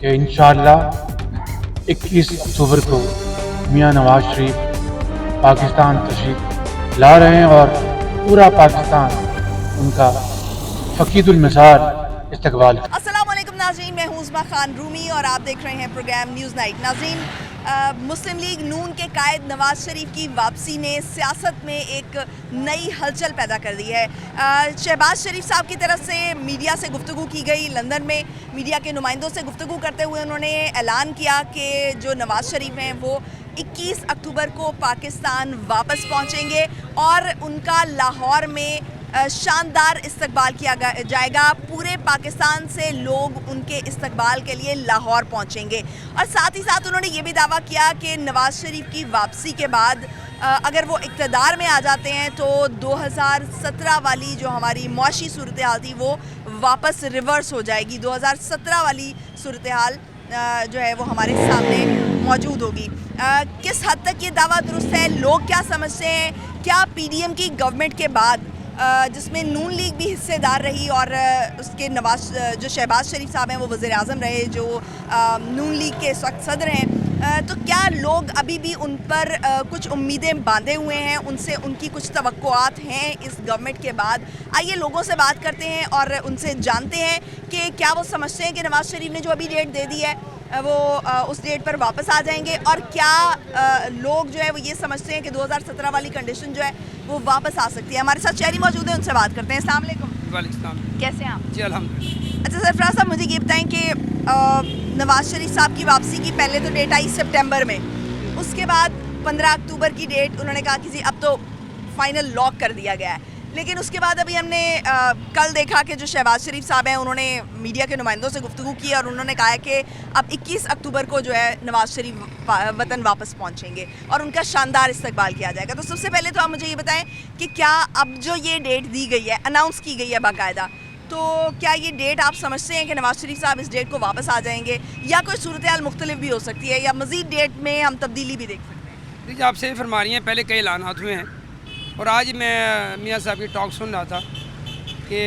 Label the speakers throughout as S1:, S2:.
S1: कि इंशाअल्लाह 21 अक्टूबर को मियां नवाज शरीफ पाकिस्तान तशरीफ ला रहे हैं और पूरा पाकिस्तान उनका फ़कीदुल मिसाल इस्तकबाल।
S2: अस्सलाम वालेकुम नाज़रीन, मैं हूँ उस्मा खान रूमी और आप देख रहे हैं प्रोग्राम न्यूज़ नाइट। नाज़रीन, मुस्लिम लीग नून के कायद नवाज शरीफ की वापसी ने सियासत में एक नई हलचल पैदा कर दी है। शहबाज शरीफ साहब की तरफ से मीडिया से गुफ्तगू की गई। लंदन में मीडिया के नुमाइंदों से गुफ्तगू करते हुए उन्होंने ऐलान किया कि जो नवाज शरीफ हैं वो 21 अक्टूबर को पाकिस्तान वापस पहुंचेंगे और उनका लाहौर में शानदार इस्तकबाल किया जाएगा। पूरे पाकिस्तान से लोग उनके इस्तकबाल के लिए लाहौर पहुंचेंगे और साथ ही साथ उन्होंने ये भी दावा किया कि नवाज शरीफ की वापसी के बाद अगर वो इक़्तिदार में आ जाते हैं तो 2017 वाली जो हमारी मुआशी सूरत हाल थी वो वापस रिवर्स हो जाएगी। 2017 वाली सूरत हाल जो है वो हमारे सामने मौजूद होगी। किस हद तक ये दावा दुरुस्त है, लोग क्या समझते हैं? क्या पीडीएम की गवर्नमेंट के बाद जिसमें नून लीग भी हिस्सेदार रही और उसके जो शहबाज शरीफ साहब हैं वो वज़ीर आज़म रहे, जो नून लीग के इस वक्त सदर हैं, तो क्या लोग अभी भी उन पर कुछ उम्मीदें बांधे हुए हैं, उनसे उनकी कुछ तवक्कुआत हैं इस गवर्नमेंट के बाद? आइए लोगों से बात करते हैं और उनसे जानते हैं कि क्या वो समझते हैं कि नवाज शरीफ ने जो अभी डेट दे दी है वो उस डेट पर वापस आ जाएंगे, और क्या लोग जो है वो ये समझते हैं कि 2017 वाली कंडीशन जो है वो वापस आ सकती है। हमारे साथ शहरी मौजूद हैं, उनसे बात करते हैं। अस्सलाम वालेकुम।
S3: वालेकुम।
S2: कैसे हैं आप?
S3: जी अल्हम्दुलिल्लाह।
S2: अच्छा सरफराज साहब, मुझे ये बताएं कि नवाज शरीफ साहब की वापसी की पहले तो डेट आई सितंबर में, उसके बाद 15 अक्टूबर की डेट उन्होंने कहा कि अब तो फाइनल लॉक कर दिया गया है, लेकिन उसके बाद अभी हमने कल देखा कि जो शहबाज शरीफ साहब हैं उन्होंने मीडिया के नुमाइंदों से गुफ्तगू की और उन्होंने कहा है कि अब 21 अक्टूबर को जो है नवाज शरीफ वतन वापस पहुंचेंगे और उनका शानदार इस्तकबाल किया जाएगा। तो सबसे पहले तो आप मुझे ये बताएं कि क्या अब जो ये डेट दी गई है, अनाउंस की गई है बाकायदा, तो क्या ये डेट आप समझते हैं कि नवाज शरीफ साहब इस डेट को वापस आ जाएंगे, या कोई सूरत हाल मुख्तलिफ भी हो सकती है, या मज़ीद डेट में हम तब्दीली भी देख सकते हैं?
S3: देखिए, आप सही फरमा रही हैं। पहले कई ऐलानात हुए हैं और आज मैं मियाँ साहब की टॉक सुन रहा था कि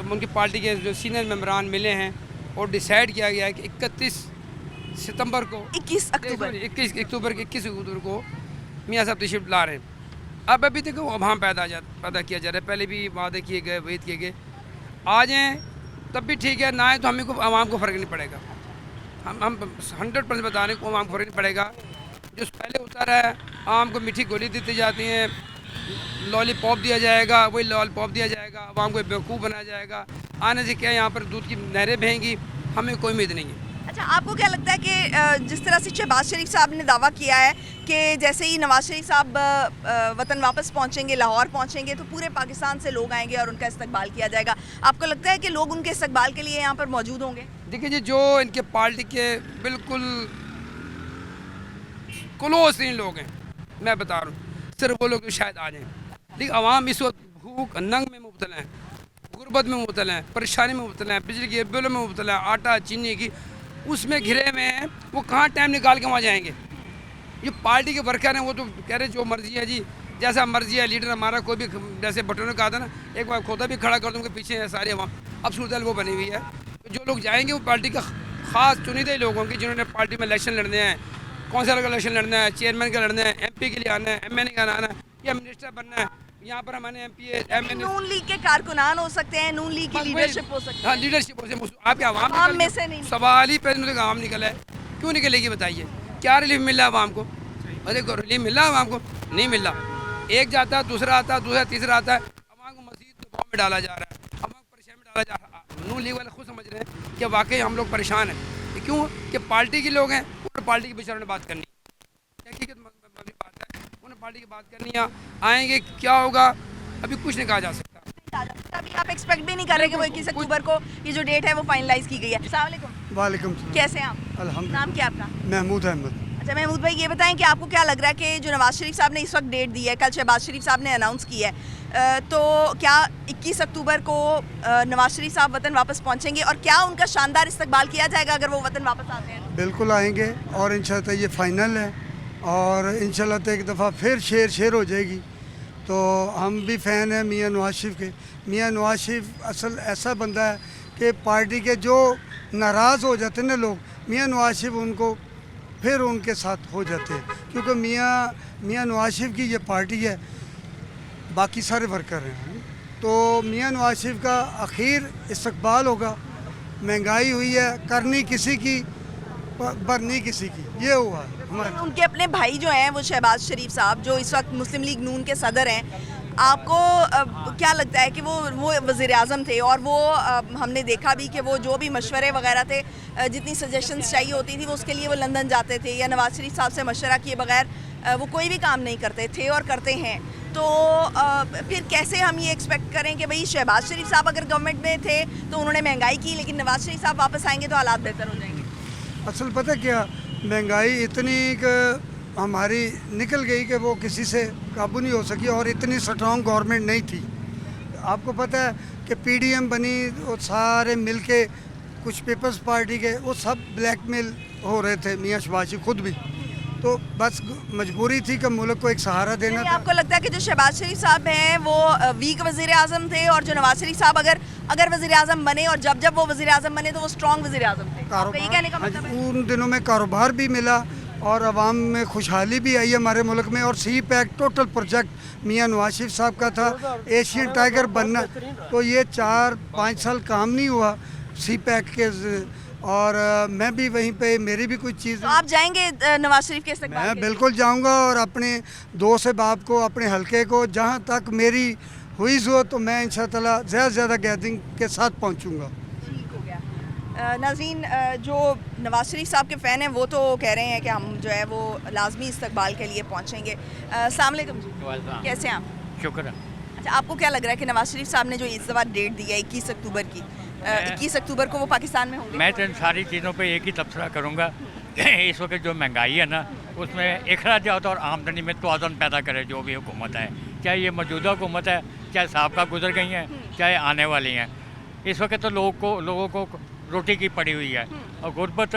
S3: उनकी पार्टी के जो सीनियर मेंबरान मिले हैं और डिसाइड किया गया है कि 21 अक्टूबर को 21 अक्टूबर को मियाँ साहब तशरीफ ला रहे हैं। अब अभी तक वहाँ पैदा किया जा रहा है। पहले भी वादे किए गए, वहीद किए गए। आ जाएँ तब भी ठीक है, ना आए तो हमें को आवाम को फ़र्क नहीं पड़ेगा। हम 100% बता रहे हैं को आवाम को फ़र्क नहीं पड़ेगा। जो पहले होता रहा है, आम को मीठी गोली देती जाती हैं, लॉलीपॉप दिया जाएगा, वही लॉलीपॉप दिया जाएगा, आवाम को बेवकूफ़ बनाया जाएगा। आने से क्या यहाँ पर दूध की नहरें बहेंगी, हमें कोई उम्मीद नहीं है।
S2: अच्छा, आपको क्या लगता है कि जिस तरह से शहबाज शरीफ साहब ने दावा किया है कि जैसे ही नवाज शरीफ साहब वतन वापस पहुंचेंगे, लाहौर पहुंचेंगे, तो पूरे पाकिस्तान से लोग आएंगे और उनका इस्तकबाल किया जाएगा, आपको लगता है कि लोग उनके इस्तकबाल के लिए यहाँ पर मौजूद होंगे?
S3: देखिए जी, जो इनके पार्टी के बिल्कुल क्लोज तीन लोग हैं, मैं बता रहा हूँ, सिर्फ वो लोग तो शायद आ जाएँ। लेकिन आवाम इस वक्त भूख नंग में मुब्तला हैं, गुर्बत में मुब्तला हैं, परेशानी में मुब्तला हैं, बिजली के बिलों में मुब्तला हैं, आटा चीनी की उसमें घिरे में हैं। वो कहाँ टाइम निकाल के वहाँ जाएंगे? ये पार्टी के वर्कर हैं, वो तो कह रहे जो मर्जी है जी, जैसा मर्जी है लीडर हमारा, कोई भी जैसे बटनों ने कहा था ना, एक बार खोदा भी खड़ा कर दूँगा पीछे है सारे वहाँ। अब सूरत वो बनी हुई है। तो जो लोग जाएंगे वो पार्टी का ख़ास चुनिंदे लोग होंगे जिन्होंने पार्टी में इलेक्शन लड़ने हैं, कौंसिलर का इलेक्शन लड़ना है, चेयरमैन का लड़ना है, MP के लिए आना है, MNA का आना है, या मिनिस्टर बनना है। यहाँ पर हमारे MP MNA
S2: नून लीग के कारकुनान हो सकते हैं, नून लीग की लीडरशिप हो सकती है।
S3: हाँ, लीडरशिप हो सकती है। आपके
S2: आवाम में से नहीं।
S3: सवाल ही पैसे आवाम निकला है, क्यों निकलेगी बताइए? क्या रिलीफ मिल रहा है आवाम को? अरे रिलीफ मिल रहा है आवाम को? नहीं मिल रहा। एक जाता है, दूसरा आता है, दूसरा तीसरा आता है, आवाम को मजीद दबाव में डाला जा रहा है, आवाम को परेशान में डाला जा रहा है। नून लीग वाले खुद समझ रहे हैं कि वाकई हम लोग परेशान हैं। क्यों? कि पार्टी के लोग हैं और पार्टी के बेचारों ने बात करनी है। हकीकत बात है, उन्हें पार्टी की बात करनी है। आएंगे क्या होगा अभी कुछ नहीं कहा जा सकता।
S2: अभी आप एक्सपेक्ट भी नहीं कर रहे कि वो 21 अक्टूबर को ये जो डेट है वो फाइनलाइज की गई है। अस्सलाम वालेकुम।
S4: वालेकुम।
S2: कैसे हैं आप?
S4: अल्हम्दुलिल्लाह।
S2: नाम क्या है आपका?
S4: महमूद अहमद।
S2: अच्छा महमूद भाई, ये बताएं कि आपको क्या लग रहा है कि जो नवाज शरीफ साहब ने इस वक्त डेट दी है, कल शहबाज शरीफ साहब ने अनाउंस की है, तो क्या 21 अक्टूबर को नवाज शरीफ साहब वतन वापस पहुंचेंगे और क्या उनका शानदार इस्तकबाल किया जाएगा अगर वो वतन वापस आते हैं?
S4: बिल्कुल आएंगे और इंशाल्लाह ये फ़ाइनल है और इंशाल्लाह तो एक दफ़ा फिर शेर हो जाएगी। तो हम भी फ़ैन हैं मियाँ नवाज शरीफ के। मियाँ नवाज शरीफ असल ऐसा बंदा है कि पार्टी के जो नाराज़ हो जाते ना लोग, मियाँ नवाज शरीफ उनको फिर उनके साथ हो जाते हैं, क्योंकि मियाँ नवाज शरीफ की ये पार्टी है, बाकी सारे वर्कर हैं। तो मियाँ नवाज शरीफ का आखिर इस्तकबाल होगा। महंगाई हुई है, करनी किसी की भरनी किसी की, ये हुआ है हमारा।
S2: उनके अपने भाई जो हैं वो शहबाज शरीफ साहब, जो इस वक्त मुस्लिम लीग नून के सदर हैं, आपको क्या लगता है कि वो वज़ीर आज़म थे और वो हमने देखा भी कि वो जो भी मशवरे वगैरह थे, जितनी सजेशंस चाहिए होती थी वो उसके लिए वो लंदन जाते थे, या नवाज शरीफ साहब से मशवरा किए बगैर वो कोई भी काम नहीं करते थे और करते हैं। तो फिर कैसे हम ये एक्सपेक्ट करें कि भाई शहबाज शरीफ साहब अगर गवर्नमेंट में थे तो उन्होंने महंगाई की, लेकिन नवाज शरीफ साहब वापस आएंगे तो हालात बेहतर हो जाएंगे?
S4: असल पता क्या, महंगाई इतनी हमारी निकल गई कि वो किसी से काबू नहीं हो सकी, और इतनी स्ट्रॉन्ग गवर्नमेंट नहीं थी। आपको पता है कि पीडीएम बनी, वो सारे मिलके कुछ पीपल्स पार्टी के, वो सब ब्लैकमेल हो रहे थे, मियाँ शहबाज शरीफ खुद भी। तो बस मजबूरी थी कि मुल्क को एक सहारा देना था।
S2: आपको लगता है कि जो शहबाज शरीफ साहब हैं वो वीक वज़ीर आज़म थे, और जो नवाज शरीफ साहब अगर वज़ीर आज़म बने और जब वो वज़ीर आज़म बने तो वो स्ट्रॉन्ग वज़ीर आज़म थे? आपका ये कहने का मतलब है?
S4: उन दिनों में कारोबार भी मिला और आवाम में खुशहाली भी आई हमारे मुल्क में। और सी पैक टोटल प्रोजेक्ट मियाँ नवाज शरीफ साहब का था, एशियन टाइगर बनना, तो ये 4-5 साल काम नहीं हुआ सी पैक के। और मैं भी वहीं पे, मेरी भी कुछ चीज़।
S2: तो आप जाएंगे नवाज शरीफ के इस्तकबाल
S4: मैं
S2: के?
S4: बिल्कुल जाऊंगा, और अपने दोस्त अहबाब को, अपने हलके को, जहां तक मेरी हुई ज़रूरत, तो मैं इंशाअल्लाह ज़्यादा से ज़्यादा गैदरिंग के साथ पहुंचूंगा।
S2: ठीक हो गया। नाज़रीन, जो नवाज शरीफ साहब के फ़ैन हैं वो तो कह रहे हैं कि हम जो है वो लाजमी इस्तकबाल के लिए पहुँचेंगे। अस्सलाम वालेकुम जी, कैसे हैं आप?
S5: शुक्र।
S2: अच्छा, आपको क्या लग रहा है कि नवाज शरीफ साहब ने जो इस दफ़ा डेट दी है 21 अक्टूबर की, 21 अक्टूबर को वो पाकिस्तान में होंगे?
S5: मैं तो इन सारी चीज़ों पे एक ही तबसरा करूँगा, इस वक्त जो महंगाई है ना, उसमें अखराजात और आमदनी में तवाज़ुन पैदा करे जो भी हुकूमत है, चाहे ये मौजूदा हुकूमत है, चाहे साहबका गुजर गई हैं, चाहे आने वाली हैं। इस वक्त तो लोगों को रोटी की पड़ी हुई है, और गुर्बत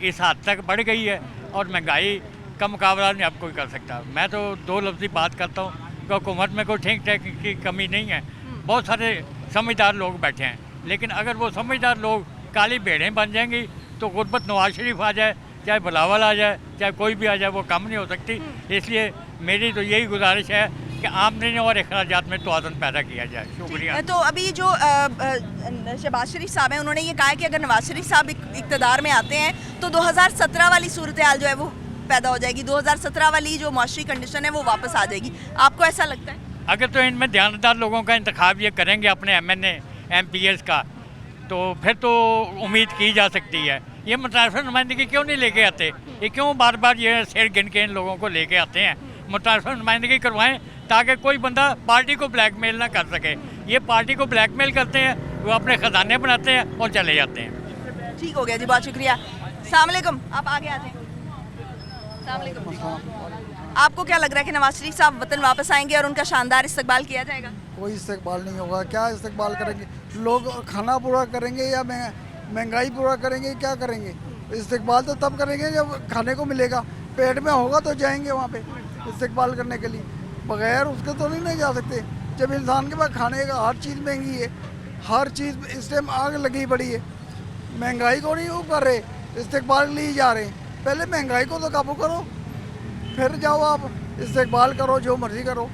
S5: इस हद तक बढ़ गई है, और महंगाई का मुकाबला नहीं अब कोई कर सकता। मैं तो दो लफ्ज़ी बात करता हूँ कि हुकूमत में कोई ठीक ठाक की कमी नहीं है, बहुत सारे समझदार लोग बैठे हैं, लेकिन अगर वो समझदार लोग काली भेड़ें बन जाएंगी तो गुर्बत नवाज शरीफ आ जाए, चाहे बिलावल आ जाए, चाहे कोई भी आ जाए, वो कम नहीं हो सकती। इसलिए मेरी तो यही गुजारिश है कि आमदनी और अखराजात में तवाज़ुन पैदा किया जाए। शुक्रिया।
S2: तो अभी जो शहबाज शरीफ साहब हैं उन्होंने ये कहा है कि अगर नवाज शरीफ साहब इक़्तिदार में आते हैं तो 2017 वाली सूरत हाल जो है वो पैदा हो जाएगी, 2017 वाली जो मुआशरी कंडीशन है वो वापस आ जाएगी। आपको ऐसा लगता है?
S5: अगर तो इनमें ध्यानदार लोगों का इंतखाब ये करेंगे अपने MNA MPs का, तो फिर तो उम्मीद की जा सकती है। ये मुतारिफ़ नुमाइंदगी क्यों नहीं लेके आते? ये क्यों बार बार ये सिर गिन के इन लोगों को लेके आते हैं? मुतारिफ़ नुमाइंदगी करवाएं ताकि कोई बंदा पार्टी को ब्लैकमेल ना कर सके। ये पार्टी को ब्लैकमेल करते हैं, वो अपने ख़जाने बनाते हैं और चले जाते हैं।
S2: ठीक हो गया जी, बहुत शुक्रिया। अस्सलाम वालेकुम, आप आगे आ जाएं। अस्सलाम वालेकुम। आपको क्या लग रहा है कि नवाज शरीफ साहब वतन वापस आएंगे और उनका शानदार इस्तकबाल किया जाएगा?
S6: कोई इस्तकबाल नहीं होगा। क्या इस्तकबाल करेंगे? लोग खाना पूरा करेंगे या महंगाई पूरा करेंगे, क्या करेंगे? इस्तकबाल तो तब करेंगे जब खाने को मिलेगा, पेट में होगा तो जाएंगे वहाँ पे इस्तकबाल करने के लिए। बगैर उसके तो नहीं जा सकते। जब इंसान के पास खाने का हर चीज़ महंगी है, हर चीज़ इस टाइम आग लगी पड़ी है, महंगाई को नहीं वो कर रहे, इस्तकबाल के लिए जा रहे हैं। पहले महंगाई को तो काबू करो, फिर जाओ आप इस्तकबाल करो, जो मर्ज़ी करो।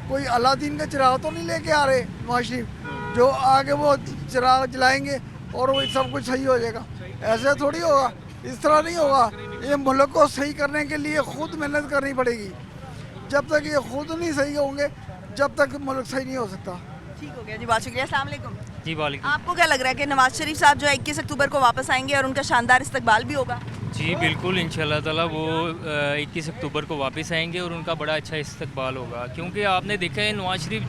S6: कोई अलादीन का चिराग तो नहीं लेके आ रहे नवाज शरीफ जो आगे वो चिराग जलाएंगे और वो सब कुछ सही हो जाएगा। ऐसे थोड़ी होगा, इस तरह नहीं होगा। ये मुल्क को सही करने के लिए खुद मेहनत करनी पड़ेगी। जब तक ये खुद नहीं सही होंगे, जब तक मुल्क सही नहीं हो सकता।
S2: ठीक हो गया जी, बहुत शुक्रिया। अस्सलाम वालेकुम
S5: जी। वालेकुम।
S2: आपको क्या लग रहा है कि नवाज शरीफ साहब जो है 21 अक्टूबर को वापस आएंगे और उनका शानदार इस्तकबाल भी होगा?
S7: जी बिल्कुल, इंशाल्लाह ताला वो 21 अक्टूबर को वापस आएंगे और उनका बड़ा अच्छा इस्तकबाल होगा, क्योंकि आपने देखा है नवाज शरीफ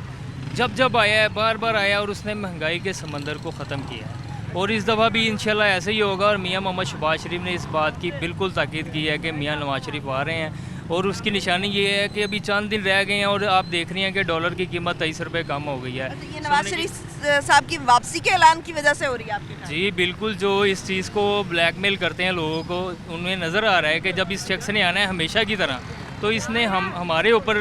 S7: जब आया है, बार बार आया और उसने महंगाई के समंदर को ख़त्म किया है, और इस दफ़ा भी इंशाल्लाह ऐसे ही होगा। और मियाँ मोहम्मद शहबाज शरीफ ने इस बात की बिल्कुल ताकीद की है कि मियाँ नवाज शरीफ आ रहे हैं, और उसकी निशानी ये है कि अभी चंद दिन रह गए हैं और आप देख रही हैं कि डॉलर की कीमत 23 रुपये कम हो गई है।
S2: तो ये नवाज शरीफ साहब की वापसी के ऐलान की वजह से हो रही है आपके?
S7: जी बिल्कुल, जो इस चीज़ को ब्लैकमेल करते हैं लोगों को, उन्हें नज़र आ रहा है कि जब इस शख्स ने आना है हमेशा की तरह, तो इसने हमारे ऊपर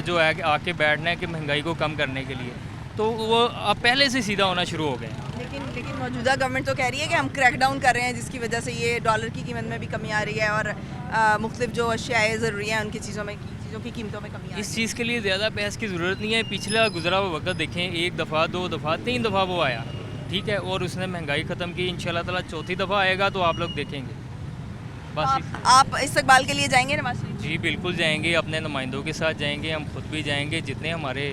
S7: जो है आके बैठना है कि महंगाई को कम करने के लिए, तो वो अब पहले से सीधा होना शुरू हो गए हैं।
S2: लेकिन लेकिन मौजूदा गवर्नमेंट तो कह रही है कि हम क्रैकडाउन कर रहे हैं, जिसकी वजह से ये डॉलर की कीमत में भी कमी आ रही है और मुख्तलिफ जो अशियाएँ ज़रूरी हैं उनकी चीज़ों की कीमतों में कमी आ रही
S7: इस चीज़ के लिए ज़्यादा बहस की ज़रूरत नहीं है। पिछला गुजरा हुआ वक्त देखें, 1 दफ़ा 2 दफ़ा 3 दफ़ा वो आया, ठीक है, और उसने महंगाई ख़त्म की। इंशाल्लाह ताला चौथी दफ़ा आएगा तो आप लोग देखेंगे। बस
S2: आप इस्तकबाल के लिए जाएंगे नवाज शरीफ?
S7: जी बिल्कुल जाएंगे, अपने नुमाइंदों के साथ जाएंगे, हम खुद भी जाएंगे, जितने हमारे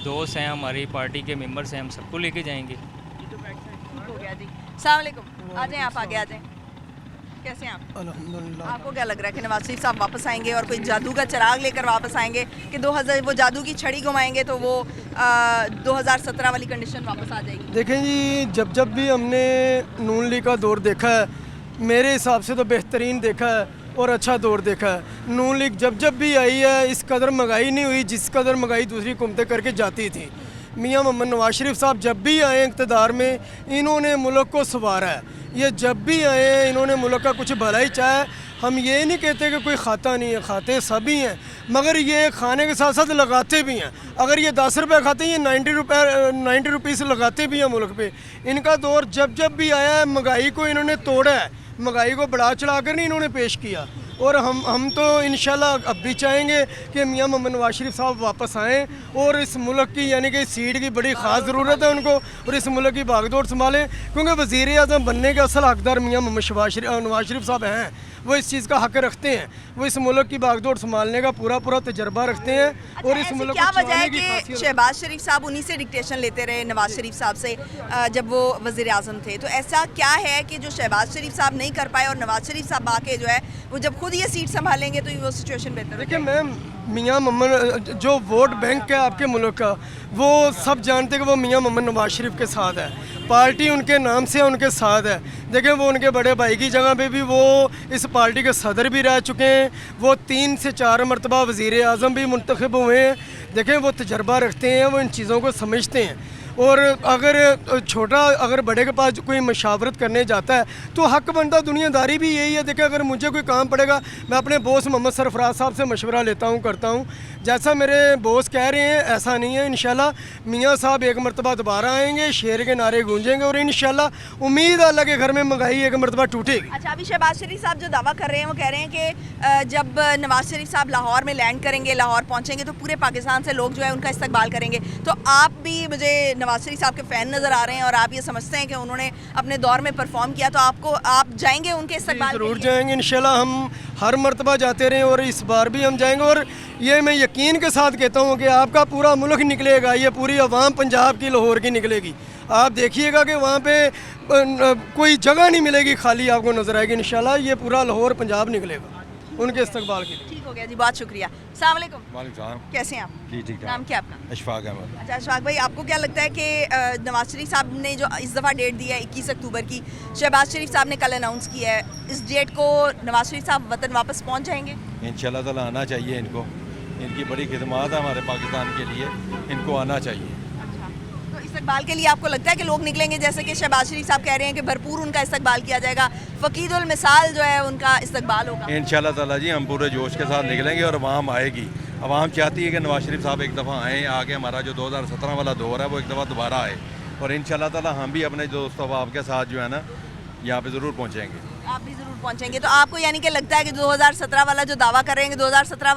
S7: दोस्त हैं, हमारी पार्टी के मेंबर्स हैं, हम सबको लेके जाएंगे।
S2: ठीक हो गया जी। अस्सलाम वालेकुम, आ जाएं, आप आगे आ जाएं। कैसे हैं आप?
S6: अल्हम्दुलिल्लाह।
S2: आपको क्या लग रहा है कि नवाज शरीफ साहब वापस आएंगे और कोई जादू का चिराग लेकर वापस आएंगे कि 2000 वो जादू की छड़ी घुमाएंगे तो वो 2017 वाली कंडीशन वापस आ जाएगी?
S8: देखें जी, जब भी हमने नून लीग का दौर देखा है, मेरे हिसाब से तो बेहतरीन देखा है और अच्छा दौर देखा है। नून लीग जब भी आई है, इस कदर महंगाई नहीं हुई जिस कदर महंगाई दूसरी हुकूमतें करके जाती थी। मियां मोहम्मद नवाज शरीफ साहब जब भी आए इक़्तिदार में, इन्होंने मुल्क को संवारा है। ये जब भी आए हैं, इन्होंने मुल्क का कुछ भला ही चाहा है। हम ये नहीं कहते कि कोई खाता नहीं है, खाते सभी हैं, मगर ये खाने के साथ साथ लगाते भी हैं। अगर ये 10 रुपये खाते हैं, ये 90 रुपीज़ लगाते भी हैं मुल्क पे। इनका दौर जब भी आया है, महंगाई को इन्होंने तोड़ा है, महंगाई को बढ़ा चढ़ा कर नहीं इन्होंने पेश किया। और हम तो इंशाल्लाह अब भी चाहेंगे कि मियां मोहम्मद नवाज शरीफ साहब वापस आएँ और इस मुल्क की यानी कि सीट की बड़ी ख़ास ज़रूरत है उनको, और इस मुल्क की भागदौड़ संभालें, क्योंकि वज़ीर आज़म बनने के असल हकदार मियां मोहम्मद नवाज शरीफ साहब हैं। वो इस चीज़ का हक रखते हैं, वो इस मुल्क की भागदौड़ संभालने का पूरा तजर्बा रखते हैं। और इस मुल्क
S2: क्या
S8: को
S2: वजह है
S8: चलाने की
S2: कि
S8: खासियत
S2: शहबाज शरीफ साहब उन्हीं से डिक्टेशन लेते रहे नवाज शरीफ साहब से जब वो वज़ीर आज़म थे? तो ऐसा क्या है कि जो शहबाज शरीफ साहब नहीं कर पाए और नवाज शरीफ साहब आके जो है वो जब खुद ये सीट संभालेंगे तो वो सिचुएशन बेहतर हो
S8: देखिए मैम, मियां मोहम्मद जो वोट बैंक है आपके मुल्क का, वो सब जानते हैं कि वो मियां मोहम्मद नवाज शरीफ के साथ है, पार्टी उनके नाम से उनके साथ है। देखें, वो उनके बड़े भाई की जगह पे भी वो इस पार्टी के सदर भी रह चुके हैं, वो 3 से 4 मरतबा वज़ीर आज़म भी मुंतखब हुए हैं। देखें, वो तजर्बा रखते हैं, वो इन चीज़ों को समझते हैं। और अगर बड़े के पास कोई मशावरत करने जाता है तो हक बनता दुनियादारी भी यही है। देखिए, अगर मुझे कोई काम पड़ेगा, मैं अपने बॉस मोहम्मद सरफराज साहब से मशवरा लेता हूँ, करता हूँ। जैसा मेरे बॉस कह रहे हैं ऐसा नहीं है। इंशाल्लाह मियाँ साहब एक मरतबा दोबारा आएंगे, शेर के नारे गूंजेंगे और इंशाल्लाह उम्मीद अल्लाह के घर में महंगाई एक मरतबा टूटेगी।
S2: अच्छा, अभी शहबाज शरीफ साहब जो दावा कर रहे हैं वो कह रहे हैं कि जब नवाज शरीफ साहब लाहौर में लैंड करेंगे, लाहौर पहुंचेंगे तो पूरे पाकिस्तान से लोग जो है उनका इस्तकबाल करेंगे। तो आप भी मुझे नवाज शरीफ साहब के फ़ैन नज़र आ रहे हैं और आप ये समझते हैं कि उन्होंने अपने दौर में परफॉर्म किया, तो आप जाएंगे उनके इस्तकबाल?
S8: ज़रूर जाएंगे इंशाल्लाह। हम हर मरतबा जाते रहे और इस बार भी हम जाएंगे। और ये मैं यकीन के साथ कहता हूँ कि आपका पूरा मुल्क निकलेगा, ये पूरी अवाम पंजाब की लाहौर की निकलेगी। आप देखिएगा कि वहाँ पे कोई जगह नहीं मिलेगी खाली, आपको नज़र आएगी। इंशाल्लाह ये पूरा लाहौर पंजाब निकलेगा उनके इस्तकबाल के लिए।
S2: ठीक हो गया जी, बहुत शुक्रिया। अस्सलाम वालेकुम।
S9: वालेकुम,
S2: कैसे हैं आप?
S9: जी ठीक
S2: नाम क्या आपका?
S9: अशफाक अहमद।
S2: अच्छा अशफाक भाई, आपको क्या लगता है कि नवाज शरीफ साहब ने जो इस दफ़ा डेट दी है 21 अक्टूबर की, शहबाज शरीफ साहब ने कल अनाउंस किया है, इस डेट को नवाज शरीफ साहब वतन वापस पहुंच जाएंगे?
S9: इंशाल्लाह ताला आना चाहिए इनको, इनकी बड़ी खिदमत है हमारे पाकिस्तान के लिए, इनको आना चाहिए।
S2: तो इस्तकबाल के लिए आपको लगता है कि लोग निकलेंगे? जैसे कि शहबाज शरीफ साहब कह रहे हैं कि भरपूर उनका इस्तकबाल किया जाएगा, फ़कीदुल मिसाल जो है उनका इस्तकबाल होगा।
S9: इंशाल्लाह ताला जी हम पूरे जोश के साथ निकलेंगे और अवाम आएगी। अवाम चाहती है कि नवाज शरीफ साहब एक दफ़ा आएँ, आके हमारा जो 2017 वाला दौर है वो एक दफ़ा दोबारा आए। और इंशाल्लाह ताला हम भी अपने दोस्त अहबाब के साथ जो है ना यहाँ पे ज़रूर पहुँचेंगे।
S2: आप भी ज़रूर पहुंचेंगे। तो आपको यानी कि लगता है कि 2017 वाला जो दावा कर रहे हैं कि 2017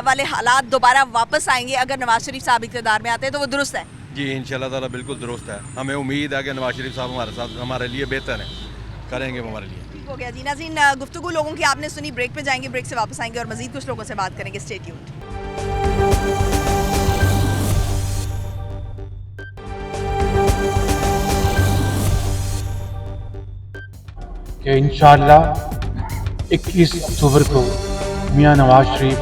S2: वाले हालात दोबारा वापस आएंगे अगर नवाज शरीफ साहब इक़्तिदार में आते हैं, तो वो दुरुस्त है?
S9: जी इंशाल्लाह ताला बिल्कुल दुरुस्त है। हमें उम्मीद है कि नवाज शरीफ साहब हमारे साथ हमारे लिए बेहतर है, करेंगे वो हमारे लिए।
S2: ठीक हो गया जी। नाज़रीन, गुफ्तगू लोगों की आपने सुनी, ब्रेक पे जाएंगे, ब्रेक से वापस आएंगे और मज़ीद कुछ लोगों से बात करेंगे। Stay tuned.
S1: कि इंशाअल्लाह 21 अक्टूबर को मियां नवाज शरीफ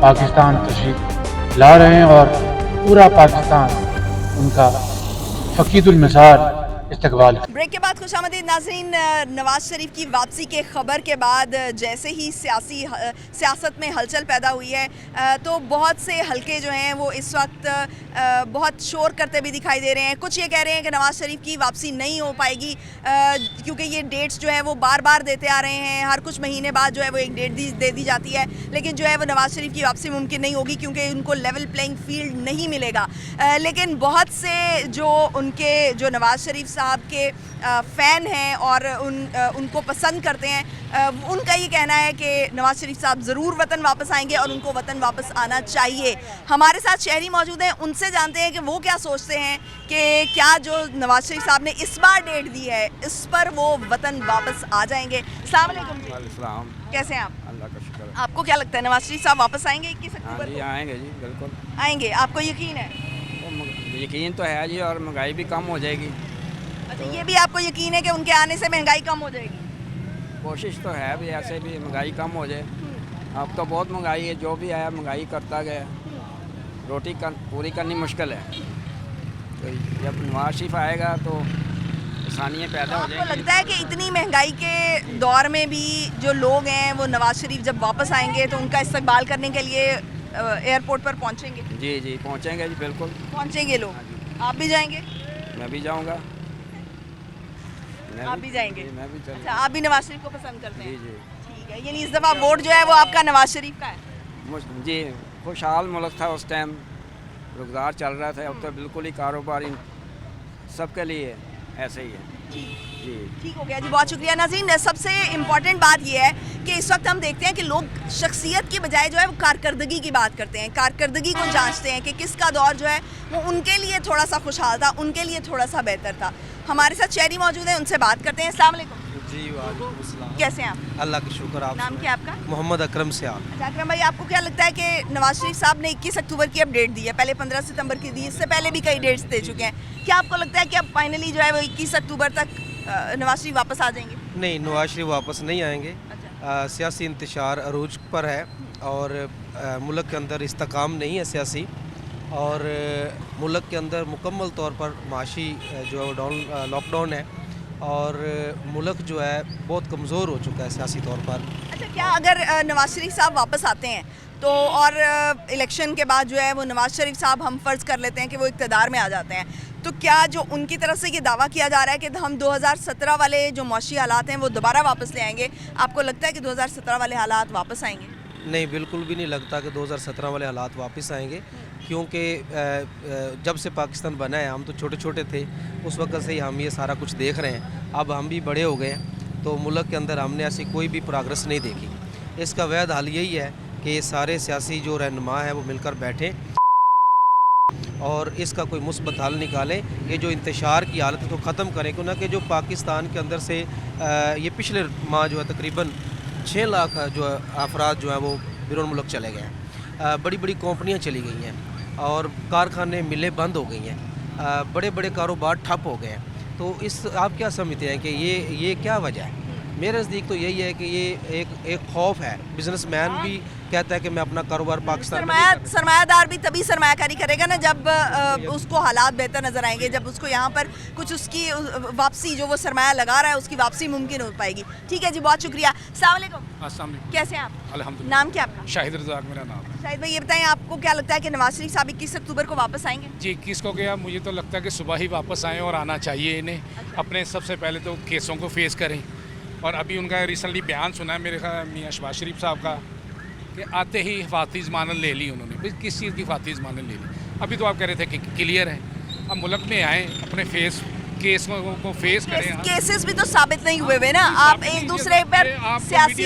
S1: पाकिस्तान तशरीफ ला रहे हैं और पूरा पाकिस्तान उनका फ़कीदुल मिसाल इस्तकबाल।
S2: ब्रेक के बाद खुशामदीद नाज़रीन, नवाज शरीफ की वापसी के खबर के बाद जैसे ही सियासत में हलचल पैदा हुई है तो बहुत से हलके जो हैं वो इस वक्त बहुत शोर करते भी दिखाई दे रहे हैं। कुछ ये कह रहे हैं कि नवाज शरीफ की वापसी नहीं हो पाएगी क्योंकि ये डेट्स जो है वो बार बार देते आ रहे हैं, हर कुछ महीने बाद जो है वो एक डेट दे दी जाती है, लेकिन जो है वो नवाज शरीफ की वापसी मुमकिन नहीं होगी क्योंकि उनको लेवल प्लेइंग फील्ड नहीं मिलेगा। लेकिन बहुत से जो नवाज शरीफ साहब के फ़ैन हैं और उनको पसंद करते हैं, उनका ये कहना है कि नवाज़ शरीफ साहब ज़रूर वतन वापस आएंगे और उनको वतन वापस आना चाहिए। हमारे साथ शहरी मौजूद हैं, उनसे जानते हैं कि वो क्या सोचते हैं कि क्या जो नवाज़ शरीफ साहब ने इस बार डेट दी है इस पर वो वतन वापस आ जाएंगे। अस्सलाम वालेकुम जी, कैसे हैं आप?
S3: अल्लाह का शुक्र।
S2: आपको क्या लगता है नवाज़ शरीफ साहब वापस आएंगे 21 अक्टूबर को?
S3: आएंगे जी, बिल्कुल
S2: आएंगे, आपको यकीन है?
S3: यकीन तो है जी, और महंगाई भी कम हो जाएगी।
S2: अच्छा, ये भी आपको यकीन है कि उनके आने से महंगाई कम हो जाएगी?
S3: कोशिश तो है भी, ऐसे भी महंगाई कम हो जाए। अब तो बहुत महंगाई है, जो भी आया महंगाई करता गया, रोटी पूरी करनी मुश्किल है। तो जब नवाज शरीफ आएगा तो आसानियाँ पैदा हो
S2: आपको
S3: जाएंगी।
S2: लगता है कि इतनी महंगाई के दौर में भी जो लोग हैं वो नवाज शरीफ जब वापस आएंगे तो उनका इस्तकबाल करने के लिए एयरपोर्ट पर पहुंचेंगे?
S3: जी जी पहुँचेंगे जी, बिल्कुल
S2: पहुंचेंगे लोग। आप भी जाएंगे?
S3: मैं भी जाऊँगा।
S2: आप भी जाएंगे?
S3: मैं भी चलूँगा।
S2: अच्छा, आप भी नवाज शरीफ को पसंद करते हैं?
S3: जी जी
S2: ठीक है, यानी इस दफ़ा वोट जो है वो आपका नवाज शरीफ का है?
S3: जी, खुशहाल मुल्क था उस टाइम, रुज़गार चल रहा था। अब तो बिल्कुल ही कारोबारी सबके लिए ऐसे ही है। जी
S2: ठीक हो गया जी, बहुत शुक्रिया। नाज़रीन, सबसे इम्पॉर्टेंट बात यह है कि इस वक्त हम देखते हैं कि लोग शख्सियत की बजाय जो है वो कारकर्दगी की बात करते हैं, कारकर्दगी को जांचते हैं कि किसका दौर जो है वो उनके लिए थोड़ा सा खुशहाल था, उनके लिए थोड़ा सा बेहतर था। हमारे साथ शहरी मौजूद हैं, उनसे बात करते हैं। अस्सलाम वालेकुम
S10: जी, वालेकुम अस्सलाम।
S2: कैसे हैं आप?
S10: अल्लाह का शुक्र। आप
S2: नाम क्या है आपका?
S10: मोहम्मद अकरम से। आप
S2: अच्छा अकरम भाई, आपको क्या लगता है कि नवाज शरीफ साहब ने 21 अक्टूबर की अब डेट दी है, पहले 15 सितंबर की दी, इससे पहले भी कई डेट्स दे चुके हैं, क्या आपको लगता है कि अब फाइनली जो है वो 21 अक्टूबर तक नवाज शरीफ वापस आ जाएंगे?
S10: नहीं, नवाज शरीफ वापस नहीं आएंगे।
S2: अच्छा।
S10: सियासी इंतशार अरूज पर है और मुल्क के अंदर इस्तेकाम नहीं है सियासी, और मुल्क के अंदर मुकम्मल तौर पर माशी जो लॉकडाउन है और मुल्क जो है बहुत कमज़ोर हो चुका है सियासी तौर पर।
S2: अच्छा, क्या अगर नवाज शरीफ साहब वापस आते हैं तो और इलेक्शन के बाद जो है वो नवाज शरीफ साहब हम फ़र्ज़ कर लेते हैं कि वो इक़्तिदार में आ जाते हैं, तो क्या जो उनकी तरफ से ये दावा किया जा रहा है कि हम 2017 वाले जो मौशी हालात हैं वो दोबारा वापस ले आएंगे, आपको लगता है कि 2017 वाले हालात वापस आएंगे?
S10: नहीं, बिल्कुल भी नहीं लगता कि 2017 वाले हालात वापस आएंगे, क्योंकि जब से पाकिस्तान बना है हम तो छोटे छोटे थे, उस वक्त से ही हम ये सारा कुछ देख रहे हैं। अब हम भी बड़े हो गए हैं तो मुल्क के अंदर हमने ऐसी कोई भी प्रोग्रेस नहीं देखी। इसका वैध हाल यही है कि ये सारे सियासी जो रहनुमा हैं वो मिलकर बैठें और इसका कोई मुस्बत हल निकालें। ये जो इंतशार की हालत है तो ख़त्म करें, क्योंकि जो पाकिस्तान के अंदर से ये पिछले माह जो है तकरीबन 6 लाख जो अफराद जो हैं वो बैरून मुल्क चले गए हैं। बड़ी बड़ी कंपनियां चली गई हैं और कारखाने मिलें बंद हो गई हैं, बड़े बड़े कारोबार ठप हो गए हैं। तो इस आप क्या समझते हैं कि ये क्या वजह है? मेरे नज़दीक तो यही है कि ये एक खौफ है। बिजनेसमैन भी कहता है कि मैं अपना कारोबार पाकिस्तान में
S2: सरमायादार भी तभी सरमायाकारी करेगा ना जब उसको हालात बेहतर नज़र आएंगे, जब उसको यहाँ पर कुछ उसकी वापसी जो वो सरमाया लगा रहा है उसकी वापसी मुमकिन हो पाएगी। ठीक है जी, बहुत शुक्रिया। अस्सलाम वालेकुम, कैसे हैं आप?
S11: अल्हम्दुलिल्लाह।
S2: नाम क्या आपका?
S11: शाहिद रज़ाक मेरा नाम है।
S2: शाहिद भाई, ये बताएं आपको क्या लगता है कि नवाज शरीफ साहब 21 अक्टूबर को वापस आएंगे?
S11: जी, 21 को गया, मुझे तो लगता है कि सुबह ही वापस आएँ और आना चाहिए इन्हें। अपने सबसे पहले तो केसों को फेस करें, और अभी उनका रिसेंटली बयान सुना है मेरे ख्याल मियाँ शहबाज शरीफ साहब का कि आते ही हिफाजती ज़मानत ले ली उन्होंने। भाई किस चीज़ की हिफाजती ज़मानत ले ली? अभी तो आप कह रहे थे कि क्लियर है। अब मुल्क में आएँ, अपने केसों को फेस करें।
S2: केसेस भी तो साबित नहीं हुए हुए ना। आप एक दूसरे पर सियासी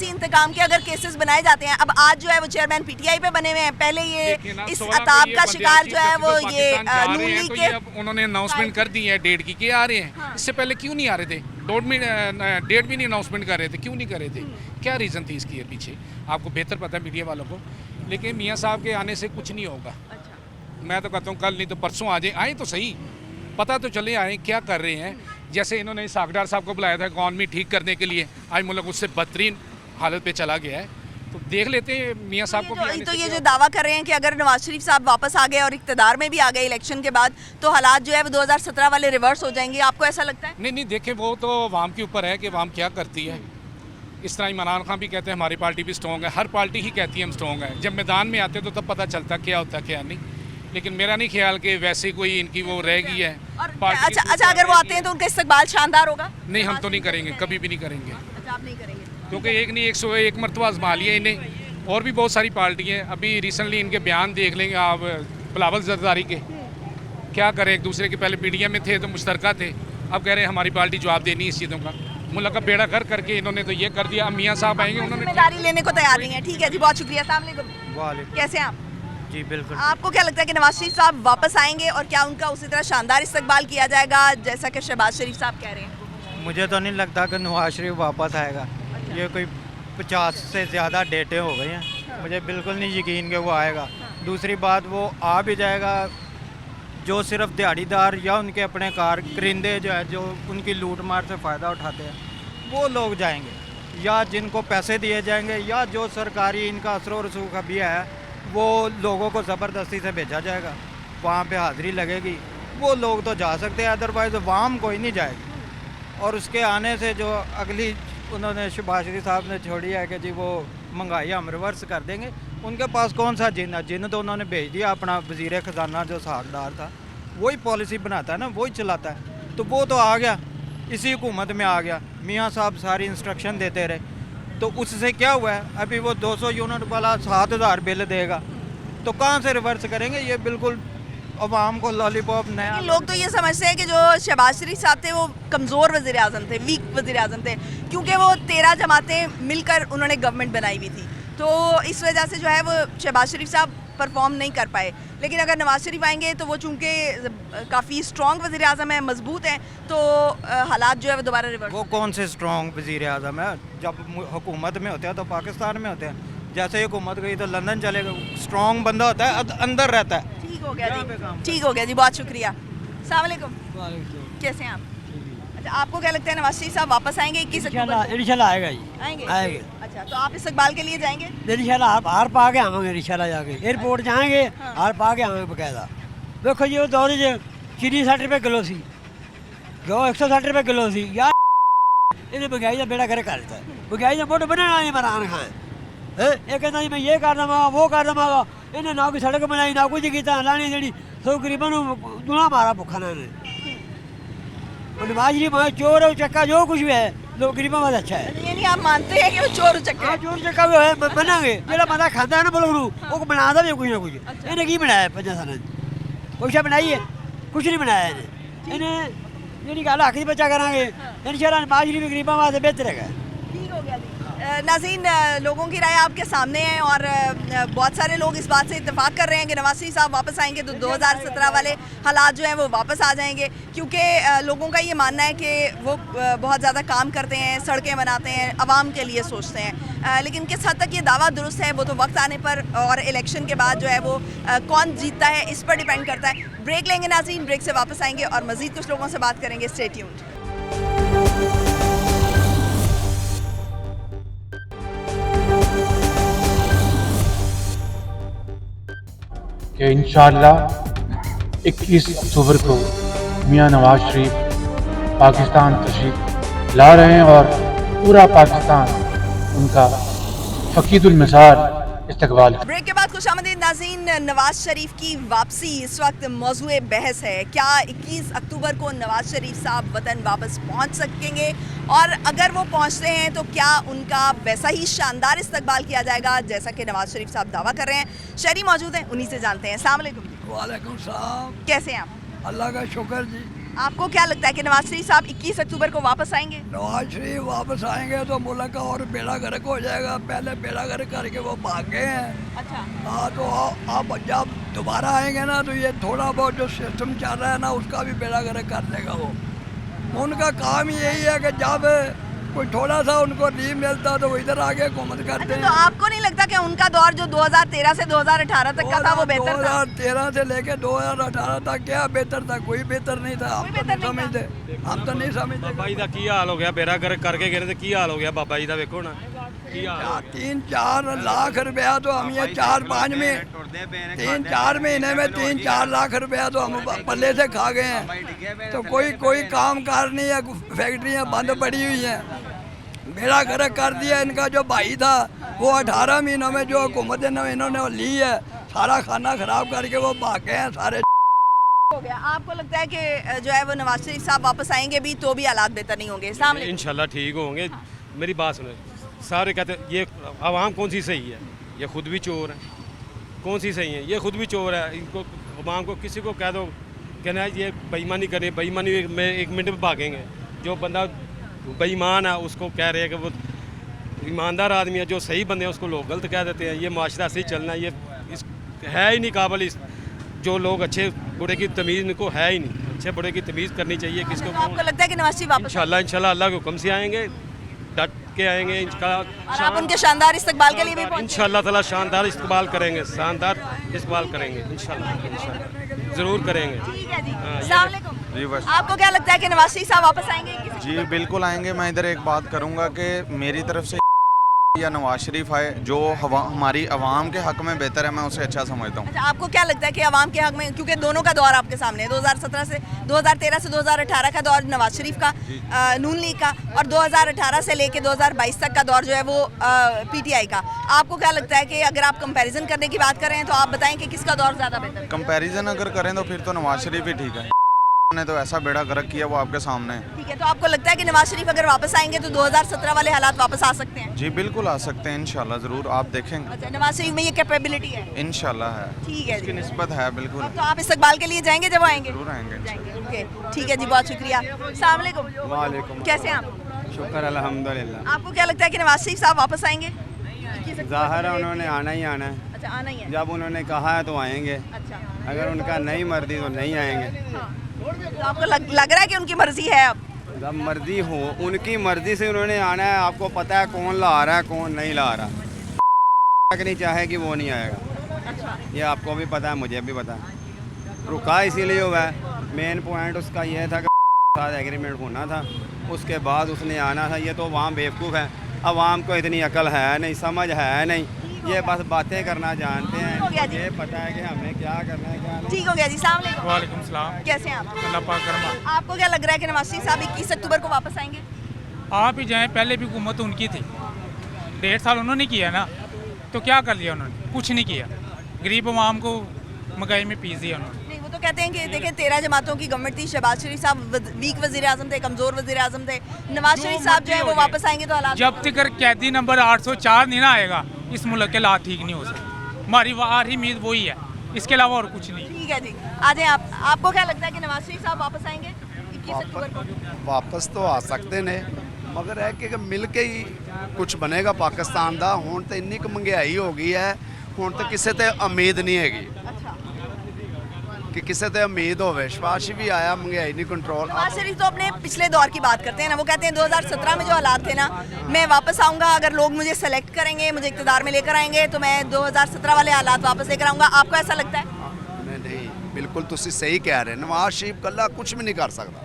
S2: इंतकाम के अगर केसेस बनाए जाते हैं, अब आज जो है वो चेयरमैन पीटीआई पे बने हुए हैं, पहले ये इस अताब का शिकार जो है वो ये नून लीग के
S11: उन्होंने अनाउंसमेंट कर दी है डेट की कि आ रहे हैं। इससे पहले क्यों नहीं आ रहे थे? डेट भी नहीं अनाउंसमेंट कर रहे थे, क्यों नहीं कर रहे थे? क्या रीज़न थी इसकी पीछे? आपको बेहतर पता है मीडिया वालों को। लेकिन मियाँ साहब के आने से कुछ नहीं होगा। मैं तो कहता हूँ कल नहीं तो परसों आ जाए, आए तो सही, पता तो चले आए क्या कर रहे हैं। जैसे इन्होंने सागडार साहब को बुलाया था इकॉनमी ठीक करने के लिए, आज मुल्क उससे बदतरीन हालत पे चला गया है। तो देख लेते हैं मियाँ साहब को।
S2: तो ये जो दावा कर रहे हैं कि अगर नवाज शरीफ साहब वापस आ गए और इक़्तिदार में भी आ गए इलेक्शन के बाद, तो हालात जो है वो 2017 वाले रिवर्स हो जाएंगे, आपको ऐसा लगता है?
S11: नहीं, देखें वो तो अवाम के ऊपर है कि अवाम क्या करती है। इस तरह इमरान खान भी कहते हैं हमारी पार्टी भी स्ट्रॉन्ग है, हर पार्टी ही कहती है हम स्ट्रॉन्ग है। जब मैदान में आते तो तब पता चलता क्या होता क्या नहीं। लेकिन मेरा नहीं ख्याल कि वैसे कोई इनकी वो रह गई है।
S2: अच्छा, अगर वो आते हैं तो उनका इस्तकबाल शानदार होगा?
S11: नहीं, हम तो नहीं करेंगे, कभी भी नहीं करेंगे।
S2: अच्छा, आप नहीं करेंगे?
S11: क्योंकि एक नहीं 101 मरतबा आजमा लिया इन्हें, और भी बहुत सारी पार्टी हैं। अभी रिसेंटली इनके बयान देख लेंगे आप बिलावल जरदारी के, क्या करें, एक दूसरे के पहले पीडीएम में थे तो मुश्तरका थे, अब कह रहे हैं हमारी पार्टी जवाब देनी है इस चीज़ों का। मुल्क का बेड़ा कर करके इन्होंने तो ये कर दिया। अब मियाँ साहब आएंगे, उन्होंने
S2: जिम्मेदारी लेने को तैयार नहीं है। ठीक है जी, बहुत शुक्रिया। अस्सलाम वालेकुम। कैसे हैं आप?
S5: जी बिल्कुल।
S2: आपको क्या लगता है कि नवाज शरीफ साहब वापस आएंगे और क्या उनका उसी तरह शानदार इस्तकबाल किया जाएगा जैसा कि शहबाज शरीफ साहब कह रहे हैं?
S12: मुझे तो नहीं लगता कि नवाज शरीफ वापस आएगा। ये कोई 50 से ज़्यादा डेटें हो गई हैं, मुझे बिल्कुल नहीं यकीन कि वो आएगा। दूसरी बात, वो आ भी जाएगा जो सिर्फ दिहाड़ीदार या उनके अपने कारिंदे जो है, जो उनकी लूट मार से फ़ायदा उठाते हैं, वो लोग जाएंगे, या जिनको पैसे दिए जाएंगे, या जो सरकारी इनका असर रसूख अभी है वो लोगों को ज़बरदस्ती से भेजा जाएगा, वहाँ पे हाज़िरी लगेगी, वो लोग तो जा सकते हैं, अदरवाइज़ वाम कोई नहीं जाएगी। और उसके आने से जो अगली उन्होंने शहबाज शरीफ साहब ने छोड़ी है कि जी वो महंगाई हम रिवर्स कर देंगे, उनके पास कौन सा जिन है? जिन तो उन्होंने भेज दिया अपना वज़ीर ख़जाना जो साहबदार था, वही पॉलिसी बनाता है ना, वही चलाता है। तो वो तो आ गया, इसी हुकूमत में आ गया, मियाँ साहब सारी इंस्ट्रक्शन देते रहे, तो उससे क्या हुआ है? अभी वो 200 यूनिट वाला 7000 बिल देगा, तो कहाँ से रिवर्स करेंगे? ये बिल्कुल अवाम को लॉलीपॉप नया।
S2: लोग तो ये समझते हैं कि जो शहबाज शरीफ साहब थे वो कमज़ोर वज़ीर आज़म थे, वीक वज़ीर आज़म थे, क्योंकि वो 13 जमातें मिलकर उन्होंने गवर्नमेंट बनाई हुई थी, तो इस वजह से जो है वो शहबाज शरीफ साहब परफॉर्म नहीं कर पाए। लेकिन अगर नवाज शरीफ आएंगे तो वो चूँकि काफ़ी स्ट्रॉन्ग वज़ीर आज़म है, मजबूत हैं, तो हालात जो है वो दोबारा रिवर्स।
S12: वो कौन से स्ट्रॉन्ग वज़ीर आज़म है? जब हुकूमत में होते हैं तो पाकिस्तान में होते हैं, जैसे ही हुकूमत गई तो लंदन चले गए। स्ट्रॉन्ग बंदा होता है अंदर रहता है।
S2: ठीक हो गया जी, ठीक हो गया जी, बहुत शुक्रिया। अस्सलाम वालेकुम। कैसे हैं आप? अच्छा, आपको क्या लगता है नवाज शरीफ साहब वापस आएंगे 21 अक्टूबर को?
S13: इंशाल्लाह आएगा जी,
S2: आएंगे। अच्छा, तो आप इस्तकबाल के लिए जाएंगे?
S13: इंशाल्लाह आप हार पा के आवेंगे, इंशाल्लाह जाके एयरपोर्ट जाएंगे, हार पा के आवेंगे बकायदा। देखो जी, वो दौर चीनी 60 रुपये किलो सी, घ्यो 160 रुपये किलो सी, यार इन्हें महंगाई का बेड़ा करे कर देता है। महंगाई का मुठ बनाना इमरान खान है, ये कहता जी मैं ये कर देवागा, वो कर देवागा, इन्हें ना कोई सड़क बनाई, ना कुछ किया, लानी जी सौ गरीबों दुना मारा भुखा ना इन्हें। नवाज शरीफ चोर है, चक्का जो कुछ भी है, लोग गरीबों में अच्छा है।
S2: यानी आप मानते हैं कि वो चोर चक्का?
S13: हाँ, चोर चक्का भी है, बनाएंगे जो बंदा खाता है ना बोलो वो बनाता भी कुछ ना कुछ। इन्हें की बनाया 5 साल कुछ बनाई है? कुछ नहीं बनाया इन्हें। इन्हें जी गल हक की बच्चा करांगे इंशाल्लाह, नवाज शरीफ गरीबों वास्ते बेहतर है।
S2: ठीक हो गया जी। नाज़रीन, लोगों की राय आपके सामने है और बहुत सारे लोग इस बात से इत्तेफाक कर रहे हैं कि नवाज शरीफ साहब वापस आएंगे तो 2017 वाले हालात जो हैं वो वापस आ जाएंगे, क्योंकि लोगों का ये मानना है कि वो बहुत ज़्यादा काम करते हैं, सड़कें बनाते हैं, आवाम के लिए सोचते हैं। लेकिन किस हद तक ये दावा दुरुस्त है वो तो वक्त आने पर और इलेक्शन के बाद जो है वो कौन जीतता है इस पर डिपेंड करता है। ब्रेक लेंगे नाज़रीन, ब्रेक से वापस आएंगे और मज़ीद कुछ लोगों से बात करेंगे। Stay tuned.
S1: कि इंशाअल्लाह 21 अक्टूबर को मियां नवाज शरीफ पाकिस्तान तशरीफ ला रहे हैं और पूरा पाकिस्तान उनका फ़कीदुल मिसाल इस्तकबाल।
S2: ब्रेक के बाद खुशामदीद नाज़रीन, नवाज शरीफ की वापसी इस वक्त मौजूए बहस है। क्या 21 अक्टूबर को नवाज शरीफ साहब वतन वापस पहुंच सकेंगे, और अगर वो पहुंचते हैं तो क्या उनका वैसा ही शानदार इस्तकबाल किया जाएगा जैसा कि नवाज शरीफ साहब दावा कर रहे हैं? शहरी मौजूद हैं, उन्हीं से जानते हैं। अस्सलाम वालेकुम।
S6: वालेकुम सलाम।
S2: कैसे हैं आप?
S6: अल्लाह का शुक्र जी।
S2: आपको क्या लगता है कि नवाज शरीफ साहब 21 अक्टूबर को वापस आएंगे?
S6: नवाज शरीफ वापस आएंगे तो मुल्क का और बेड़ा गर्क हो जाएगा। पहले बेड़ा गर्क करके वो भाग गए हैं।
S2: अच्छा।
S6: हाँ, तो आप जब दोबारा आएंगे ना तो ये थोड़ा बहुत जो सिस्टम चल रहा है ना उसका भी बेड़ा गर्क कर देगा वो। उनका काम यही है कि जब कोई थोड़ा सा उनको नहीं मिलता तो वो इधर आके हुकूमत करते हैं।
S2: तो आपको नहीं लगता कि उनका दौर जो 2013 से 2018 तक का था वो बेहतर था?
S6: 2013 से लेके 2018 तक क्या बेहतर था? कोई बेहतर नहीं था। हम तो नहीं समझते, हम तो नहीं समझते।
S9: बाबा जी का की हाल हो गया, बेड़ा करके गए तो की हाल हो गया बाबा जी का, देखो ना
S6: 3-4 लाख रुपया तो हम ये 4-5 में 3-4 महीने में 3-4 लाख रुपया तो हम पल्ले से खा गए हैं। तो कोई काम कार नहीं है, फैक्ट्रियाँ बंद पड़ी हुई हैं। बेड़ा गर्क कर दिया इनका। जो भाई था वो 18 महीनों में जो हुकूमत इन्होंने ली है, सारा खाना खराब करके वो भाग गए हैं सारे।
S2: हो गया। आपको लगता है कि जो है वो नवाज शरीफ साहब वापस आएंगे भी तो भी हालात बेहतर नहीं होंगे? सामने
S9: इंशाल्लाह ठीक होंगे। मेरी बात सुनो, सारे कहते हैं ये आवाम कौन सी सही है, ये खुद भी चोर है। कौन सी सही है? ये खुद भी चोर है। इनको आवाम को किसी को कह दो
S14: कहना है ये बेईमानी करें, बेईमानी में 1 मिनट में भागेंगे। जो बंदा बेईमान है उसको कह रहे हैं कि वो ईमानदार आदमी है, जो सही बंदे हैं उसको लोग गलत कह देते हैं। ये माशरा से ही चलना है, ये इस है ही नहीं काबिल। इस जो लोग अच्छे बुरे की तमीज़ इनको है ही नहीं, अच्छे बुरे की तमीज़ करनी चाहिए किसको।
S2: तो आपको लगता है कि नवाज शरीफ वापस
S14: इंशाल्लाह अल्लाह के हुक्म से आएंगे, डट के आएंगे
S2: और आप उनके शानदार इस्तकबाल के लिए भी पहुंचे?
S14: इंशाल्लाह ताला शानदार इस्तकबाल करेंगे, शानदार इस्तकबाल करेंगे इंशाल्लाह ज़रूर करेंगे।
S2: ठीक है जी।
S14: हाँ,
S2: अस्सलाम वालेकुम।
S15: जी बस
S2: आपको क्या लगता है कि नवाज शरीफ साहब वापस आएंगे?
S15: जी बिल्कुल आएंगे। मैं इधर एक बात करूंगा कि मेरी तरफ से या नवाज शरीफ आए, जो हमारी आवाम के हक में बेहतर है, मैं उसे अच्छा समझता हूँ।
S2: अच्छा, आपको क्या लगता है कि आवाम के हक में, क्योंकि दोनों का दौर आपके सामने है, 2017 से 2013 से 2018 का दौर नवाज शरीफ का, नून लीग का, और 2018 से लेके 2022 तक का दौर जो है वो पीटीआई का। आपको क्या लगता है कि अगर आप कंपैरिजन करने की बात करें तो आप बताएं कि किसका दौर ज़्यादा बेहतर है?
S15: कंपैरिजन अगर करें तो फिर तो नवाज शरीफ ही ठीक है। ने तो ऐसा बेड़ा गर्क किया वो आपके सामने है।
S2: ठीक है, तो आपको लगता है कि नवाज शरीफ अगर वापस आएंगे तो 2017 वाले हालात वापस आ सकते हैं?
S15: जी बिल्कुल आ सकते हैं इंशाल्लाह, ज़रूर आप देखेंगे।
S2: अच्छा, नवाज शरीफ में ये कैपेबिलिटी है?
S15: इंशाल्लाह है,
S2: ठीक है
S15: उसकी
S2: जी।
S15: निस्बत है बिल्कुल।
S2: तो आप इस्तकबाल के लिए जाएंगे जब आएंगे?
S15: जरूर आएंगे।
S2: ओके, ठीक है जी, बहुत शुक्रिया। अस्सलाम वालेकुम।
S12: वालेकुम।
S2: कैसे हैं आप?
S12: शुक्र अल्हम्दुलिल्लाह।
S2: आपको क्या लगता है कि नवाज शरीफ साहब वापस आएंगे?
S12: ज़ाहिर है उन्होंने आना ही आना है।
S2: अच्छा, आना ही है।
S12: जब उन्होंने कहा है तो आएंगे,
S2: अच्छा,
S12: अगर उनका नहीं मर्जी तो नहीं आएंगे।
S2: तो आपको लग रहा है कि उनकी मर्जी है अब?
S12: जब मर्जी हो, उनकी मर्जी से उन्होंने आना है। आपको पता है कौन ला रहा है कौन नहीं ला रहा। नहीं चाहेगी वो नहीं आएगा, ये आपको भी पता है, मुझे भी पता है। रुका इसीलिए हुआ है, मेन पॉइंट उसका ये था कि साथ एग्रीमेंट होना था, उसके बाद उसने आना था। ये तो वहाँ बेवकूफ़ है, अवाम को इतनी अकल है नहीं, समझ है नहीं, ये बस बातें करना जानते हैं। ये पता है कि हमें क्या करना है क्या नहीं।
S2: ठीक हो गया जी। अस्सलाम वालेकुम।
S16: वालेकुम सलाम।
S2: कैसे हैं आप?
S16: अल्लाह पाक करम।
S2: आपको क्या लग रहा है कि नवाज शरीफ साहब 21 अक्टूबर को वापस आएंगे?
S16: आप ही जाएं, पहले भी हुकूमत उनकी थी, 1.5 साल उन्होंने किया ना, तो क्या कर लिया उन्होंने? कुछ नहीं किया, गरीब आवाम को महंगाई में पीस दिया उन्होंने।
S2: नहीं, वो तो कहते हैं कि देखें 13 जमातों की गवर्नमेंट थी, शहबाज शरीफ साहब वीक वजीर आजम थे, कमज़ोर वजीर आजम थे। नवाज शरीफ साहब जो है वो वापस आएंगे तो हालात
S16: जब तक कैदी नंबर 804 नहीं ना आएगा, इस मुल्क के हालात ठीक नहीं हो सकते। हमारी वारी उम्मीद वही है, इसके अलावा और कुछ नहीं।
S2: ठीक है जी, आ जाए आप। आपको क्या लगता है कि नवाज शरीफ साहब वापस आएंगे 21 अक्टूबर को?
S17: वापस तो आ सकते ने, मगर है कि मिल के ही कुछ बनेगा पाकिस्तान का। हुण तो इन्नी क महंगाई हो गई है, हुण तो किसी ते उम्मीद नहीं हैगी कि किसी ते उम्मीद हो। शहबाज भी आया, महंगाई नहीं कंट्रोल।
S2: नवाज शरीफ तो अपने पिछले दौर की बात करते हैं ना, वो कहते हैं 2017 में जो हालात थे ना, मैं वापस आऊँगा, अगर लोग मुझे सेलेक्ट करेंगे, मुझे इक़्तिदार में लेकर आएंगे तो मैं 2017 वाले हालात वापस लेकर आऊँगा। आपको ऐसा लगता है?
S17: नहीं, बिल्कुल तुसी सही कह रहे। नवाज शरीफ कल्ला कुछ भी नहीं कर सकता,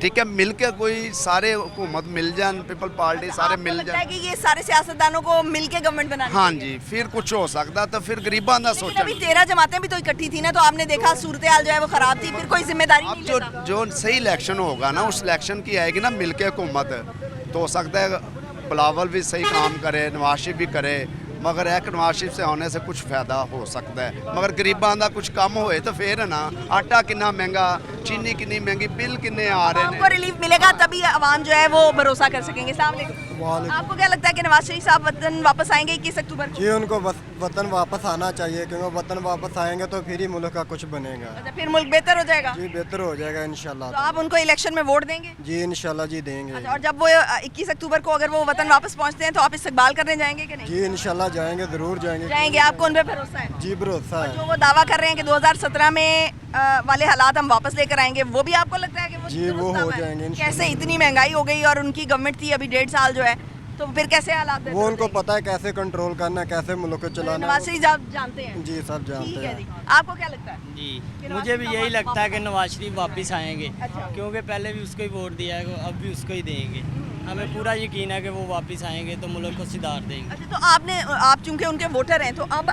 S17: ठीक है, मिल के कोई सारे हुकूमत मिल जान, पीपल पार्टी सारे मिल
S2: लगता है
S17: जाए
S2: कि ये सारे सियासतदानों को मिल के गवर्नमेंट बनानी
S17: हाँ
S2: चाहिए?
S17: जी, फिर कुछ हो सकता। तो फिर गरीबां का
S2: लेकिन
S17: सोचना।
S2: अभी 13 जमातें भी तो इकट्ठी थी ना, तो आपने देखा सूरत हाल जो है वो खराब थी, फिर कोई जिम्मेदारी नहीं
S17: जो
S2: लेता।
S17: जो सही इलेक्शन होगा ना, उस इलेक्शन की आएगी ना मिल के हुकूमत, तो हो सकता है बिलावल भी सही काम करे, नवाज शरीफ भी करे, मगर एक नवाज शरीफ से होने से कुछ फ़ायदा हो सकता है। मगर गरीबां का कुछ कम होए तो फिर है ना, आटा कितना महंगा, चीनी कितनी महंगी, बिल कितने आ रहे
S2: आपको
S17: हैं।
S2: रिलीफ मिलेगा तभी आवाम जो है वो भरोसा कर सकेंगे। सामने आपको क्या लगता है कि नवाज शरीफ साहब वतन वापस आएंगे 21 अक्टूबर को?
S18: जी उनको वतन वापस आना चाहिए, क्योंकि वतन वापस आएंगे तो फिर ही मुल्क का कुछ बनेगा।
S2: अच्छा, फिर मुल्क बेहतर हो जाएगा?
S18: जी बेहतर हो जाएगा इंशाल्लाह।
S2: तो आप उनको इलेक्शन में वोट देंगे?
S18: जी इंशाल्लाह जी देंगे।
S2: अच्छा, और जब वो 21 अक्टूबर को अगर वो वतन वापस पहुंचते हैं तो आप इस्तकबाल करने जाएंगे कि नहीं?
S18: जी इंशाल्लाह जाएंगे, ज़रूर
S2: जाएंगे। आपको उन पे भरोसा है?
S18: जी भरोसा है।
S2: जो वो दावा कर रहे हैं कि 2017 में वाले हालात हम वापस लेकर आएंगे, वो भी आपको लगता है कि वो
S18: जी वो हो जाएंगे?
S2: कैसे? इतनी महंगाई हो गई और उनकी गवर्नमेंट थी अभी 1.5 साल जो है, तो फिर कैसे हालात?
S18: वो उनको पता है कैसे कंट्रोल करना है, कैसे मुल्क को चलाना।
S2: नवाज शरीफ जानते हैं?
S18: जी सब जानते हैं।
S2: आपको क्या लगता है?
S19: जी मुझे भी यही लगता है कि नवाज शरीफ वापस आएंगे, क्योंकि पहले भी उसको ही वोट दिया है, अब भी उसको ही देंगे। हमें पूरा यकीन है कि वो वापस आएंगे तो मुल्क को सुधार देंगे।
S2: अच्छा, तो आप चूंकि उनके वोटर हैं, तो अब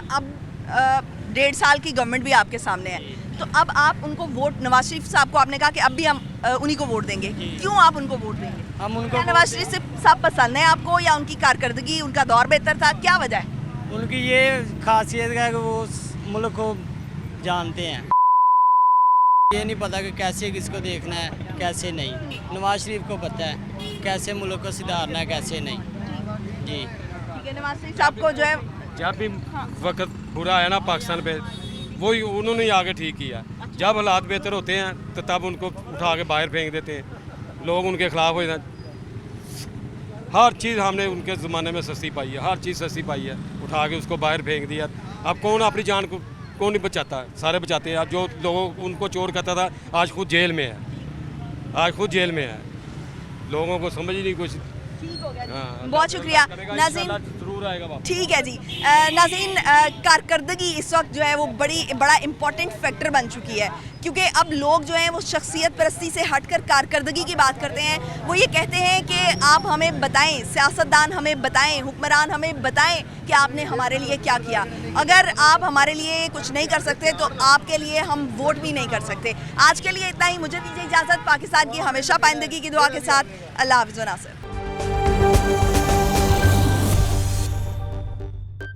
S2: 1.5 साल की गवर्नमेंट भी आपके सामने है, तो अब आप उनको वोट, नवाज शरीफ साहब को आपने कहा कि अब भी हम उन्हीं को वोट देंगे, क्यों आप उनको वोट देंगे?
S19: हम उनको
S2: नवाज शरीफ साहब पसंद है आपको, या उनकी कारकर्दगी, उनका दौर बेहतर था, क्या वजह है?
S19: उनकी ये खासियत है कि वो मुल्क को जानते हैं, ये नहीं पता कि कैसे किसको देखना है कैसे नहीं। नवाज शरीफ को पता है कैसे मुल्क को सुधारना है कैसे नहीं। जी
S2: ठीक है, नवाज शरीफ साहब को जो है
S14: जब भी वक्त बुरा आया ना पाकिस्तान पे, वही उन्होंने ही आगे ठीक किया। जब हालात बेहतर होते हैं तो तब उनको उठा के बाहर फेंक देते हैं, लोग उनके खिलाफ हो जाते हैं। हर चीज़ हमने उनके ज़माने में सस्ती पाई है, हर चीज़ सस्ती पाई है, उठा के उसको बाहर फेंक दिया। अब कौन अपनी जान को कौन नहीं बचाता है, सारे बचाते हैं। अब जो लोगों उनको चोर कहता था आज खुद जेल में है, आज खुद जेल में है। लोगों को समझ ही नहीं कुछ।
S2: बहुत शुक्रिया नाज़रीन,
S14: जरूर आएगा वापस।
S2: ठीक है जी। नाज़रीन, कारकर्दगी इस वक्त जो है वो बड़ा इम्पॉर्टेंट फैक्टर बन चुकी है, क्योंकि अब लोग जो हैं वो शख्सियत परस्ती से हटकर कारकर्दगी की बात करते हैं। वो ये कहते हैं कि आप हमें बताएं, सियासतदान हमें बताएं, हुक्मरान हमें बताएं कि आपने हमारे लिए क्या किया। अगर आप हमारे लिए कुछ नहीं कर सकते तो आपके लिए हम वोट भी नहीं कर सकते। आज के लिए इतना ही, मुझे दीजिए इजाज़त। पाकिस्तान की हमेशा पाइंदगी की दुआ के साथ, अल्लाह हाफ़िज़ व नासिर।